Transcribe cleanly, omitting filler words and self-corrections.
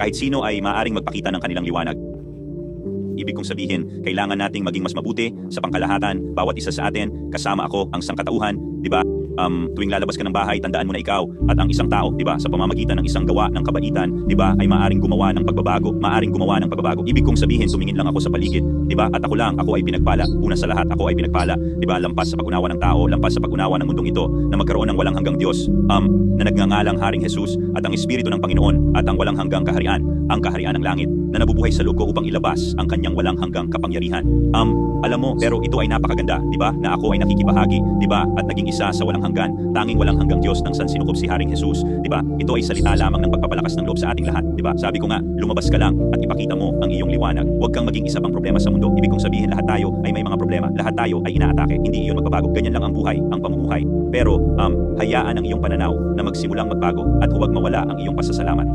Kahit sino ay maaaring magpakita ng kanilang liwanag. Ibig kong sabihin, kailangan nating maging mas mabuti sa pangkalahatan, bawat isa sa atin, kasama ako, ang sangkatauhan, di ba? Tuwing lalabas ka ng bahay, tandaan mo na ikaw at ang isang tao, di ba, sa pamamagitan ng isang gawa ng kabaitan, di ba, ay maaaring gumawa ng pagbabago, Ibig kong sabihin, tumingin lang ako sa paligid, di ba, at ako ay pinagpala. Una sa lahat, ako ay pinagpala, di ba, lampas sa pag-unawa ng tao, lampas sa pag-unawa ng mundong ito, na magkaroon ng walang hanggang Diyos, na nagngangalang Haring Jesus at ang Espiritu ng Panginoon at ang walang hanggang kaharian, ang kaharian ng langit, na nabubuhay sa loob ko upang ilabas ang kanyang walang hanggang kapangyarihan. Alam mo, pero ito ay napakaganda, di ba, na ako ay nakikibahagi, di ba, at naging isa sa walang hanggan, tanging walang hanggang Diyos ng sansinukob si Haring Jesus, di ba? Ito ay salita lamang ng pagpapalakas ng loob sa ating lahat, di ba? Sabi ko nga, lumabas ka lang at ipakita mo ang iyong liwanag. Huwag kang maging isa pang problema sa mundo. Ibig kong sabihin, lahat tayo ay may mga problema. Lahat tayo ay inaatake. Hindi iyon magbabago. Ganyan lang ang buhay, ang pamumuhay. Pero hayaan ang iyong pananaw na magsimulang magbago at huwag mawala ang iyong pasasalamat.